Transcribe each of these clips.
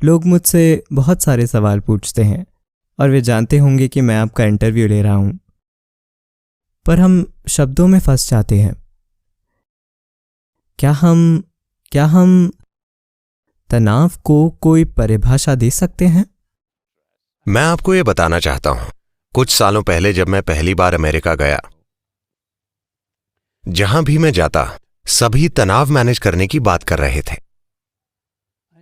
लोग मुझसे बहुत सारे सवाल पूछते हैं और वे जानते होंगे कि मैं आपका इंटरव्यू ले रहा हूं, पर हम शब्दों में फंस जाते हैं। क्या हम तनाव को कोई परिभाषा दे सकते हैं? मैं आपको ये बताना चाहता हूं, कुछ सालों पहले जब मैं पहली बार अमेरिका गया, जहां भी मैं जाता सभी तनाव मैनेज करने की बात कर रहे थे।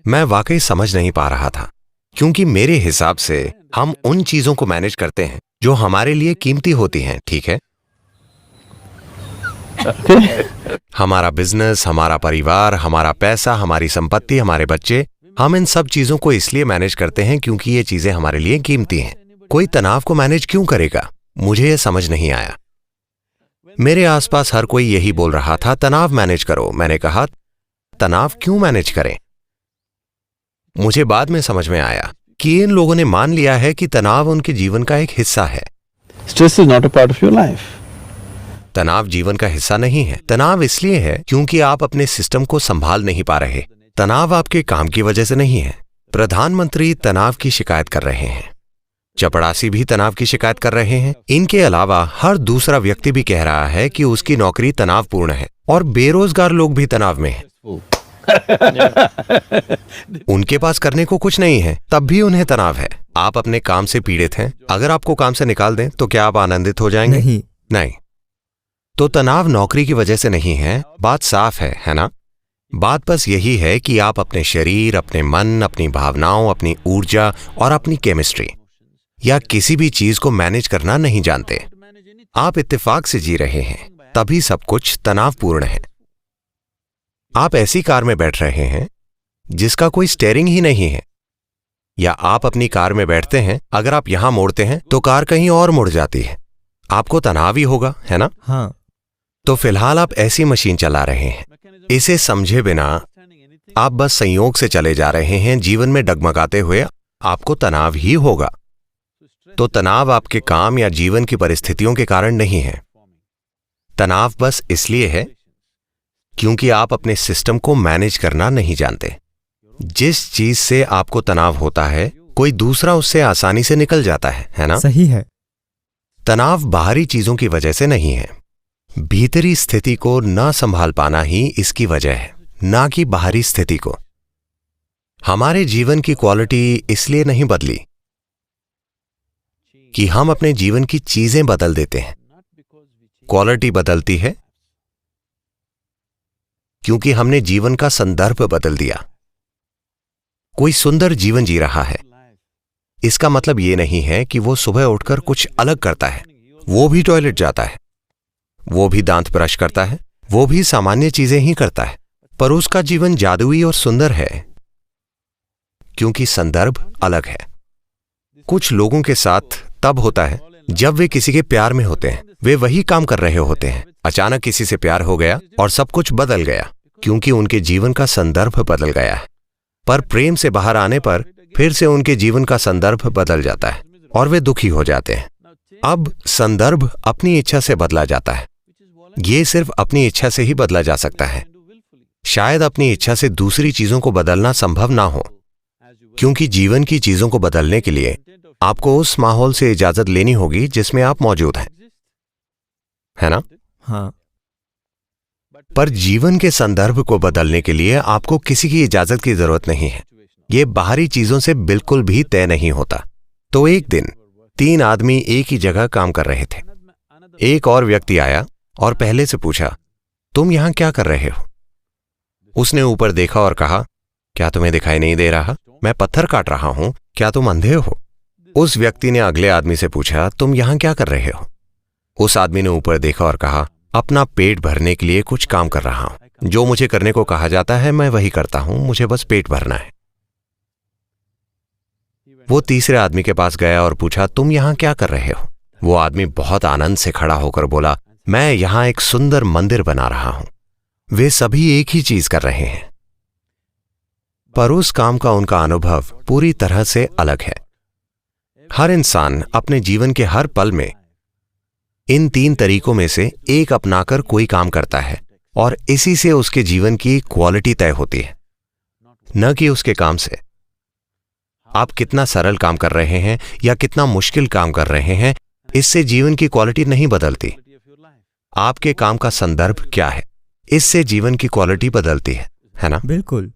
मैं वाकई समझ नहीं पा रहा था, क्योंकि मेरे हिसाब से हम उन चीजों को मैनेज करते हैं जो हमारे लिए कीमती होती हैं, ठीक है? हमारा बिजनेस, हमारा परिवार, हमारा पैसा, हमारी संपत्ति, हमारे बच्चे, हम इन सब चीजों को इसलिए मैनेज करते हैं क्योंकि ये चीजें हमारे लिए कीमती हैं। कोई तनाव को मैनेज क्यों करेगा? मुझे यह समझ नहीं आया। मेरे आसपास हर कोई यही बोल रहा था, तनाव मैनेज करो। मैंने कहा, तनाव क्यों मैनेज करें? मुझे बाद में समझ में आया कि इन लोगों ने मान लिया है कि तनाव उनके जीवन का एक हिस्सा है। Stress is not a part of your life. तनाव जीवन का हिस्सा नहीं है। तनाव इसलिए है क्योंकि आप अपने सिस्टम को संभाल नहीं पा रहे। तनाव आपके काम की वजह से नहीं है। प्रधानमंत्री तनाव की शिकायत कर रहे हैं, चपड़ासी भी तनाव की शिकायत कर रहे हैं। इनके अलावा हर दूसरा व्यक्ति भी कह रहा है कि उसकी नौकरी तनावपूर्ण है, और बेरोजगार लोग भी तनाव में हैं। उनके पास करने को कुछ नहीं है, तब भी उन्हें तनाव है। आप अपने काम से पीड़ित हैं, अगर आपको काम से निकाल दें तो क्या आप आनंदित हो जाएंगे? नहीं। तो तनाव नौकरी की वजह से नहीं है। बात साफ है ना? बात बस यही है कि आप अपने शरीर, अपने मन, अपनी भावनाओं, अपनी ऊर्जा और अपनी केमिस्ट्री या किसी भी चीज को मैनेज करना नहीं जानते। आप इत्तेफाक से जी रहे हैं, तभी सब कुछ तनावपूर्ण है। आप ऐसी कार में बैठ रहे हैं जिसका कोई स्टीयरिंग ही नहीं है, या आप अपनी कार में बैठते हैं, अगर आप यहां मोड़ते हैं तो कार कहीं और मुड़ जाती है। आपको तनाव ही होगा, है ना? हाँ। तो फिलहाल आप ऐसी मशीन चला रहे हैं, इसे समझे बिना आप बस संयोग से चले जा रहे हैं, जीवन में डगमगाते हुए। आपको तनाव ही होगा। तो तनाव आपके काम या जीवन की परिस्थितियों के कारण नहीं है। तनाव बस इसलिए है क्योंकि आप अपने सिस्टम को मैनेज करना नहीं जानते। जिस चीज से आपको तनाव होता है, कोई दूसरा उससे आसानी से निकल जाता है ना? सही है। तनाव बाहरी चीजों की वजह से नहीं है। भीतरी स्थिति को न संभाल पाना ही इसकी वजह है, ना कि बाहरी स्थिति को। हमारे जीवन की क्वालिटी इसलिए नहीं बदली कि हम अपने जीवन की चीजें बदल देते हैं। क्वालिटी बदलती है क्योंकि हमने जीवन का संदर्भ बदल दिया। कोई सुंदर जीवन जी रहा है, इसका मतलब यह नहीं है कि वो सुबह उठकर कुछ अलग करता है। वो भी टॉयलेट जाता है, वो भी दांत ब्रश करता है, वो भी सामान्य चीजें ही करता है, पर उसका जीवन जादुई और सुंदर है क्योंकि संदर्भ अलग है। कुछ लोगों के साथ तब होता है जब वे किसी के प्यार में होते हैं। वे वही काम कर रहे होते हैं, अचानक किसी से प्यार हो गया और सब कुछ बदल गया क्योंकि उनके जीवन का संदर्भ बदल गया है। पर प्रेम से बाहर आने पर फिर से उनके जीवन का संदर्भ बदल जाता है और वे दुखी हो जाते हैं। अब संदर्भ अपनी इच्छा से बदला जाता है। ये सिर्फ अपनी इच्छा से ही बदला जा सकता है। शायद अपनी इच्छा से दूसरी चीजों को बदलना संभव ना हो, क्योंकि जीवन की चीजों को बदलने के लिए आपको उस माहौल से इजाजत लेनी होगी जिसमें आप मौजूद हैं, है ना? हाँ। पर जीवन के संदर्भ को बदलने के लिए आपको किसी की इजाजत की जरूरत नहीं है। यह बाहरी चीजों से बिल्कुल भी तय नहीं होता। तो एक दिन 3 आदमी एक ही जगह काम कर रहे थे। एक और व्यक्ति आया और पहले से पूछा, तुम यहां क्या कर रहे हो? उसने ऊपर देखा और कहा, क्या तुम्हें दिखाई नहीं दे रहा? मैं पत्थर काट रहा हूं, क्या तुम अंधे हो? उस व्यक्ति ने अगले आदमी से पूछा, तुम यहां क्या कर रहे हो? उस आदमी ने ऊपर देखा और कहा, अपना पेट भरने के लिए कुछ काम कर रहा हूं। जो मुझे करने को कहा जाता है मैं वही करता हूं, मुझे बस पेट भरना है। वो तीसरे आदमी के पास गया और पूछा, तुम यहां क्या कर रहे हो? वो आदमी बहुत आनंद से खड़ा होकर बोला, मैं यहां एक सुंदर मंदिर बना रहा हूं। वे सभी एक ही चीज कर रहे हैं, पर उस काम का उनका अनुभव पूरी तरह से अलग है। हर इंसान अपने जीवन के हर पल में इन 3 तरीकों में से एक अपनाकर कोई काम करता है, और इसी से उसके जीवन की क्वालिटी तय होती है, न कि उसके काम से। आप कितना सरल काम कर रहे हैं या कितना मुश्किल काम कर रहे हैं, इससे जीवन की क्वालिटी नहीं बदलती। आपके काम का संदर्भ क्या है, इससे जीवन की क्वालिटी बदलती है ना? बिल्कुल।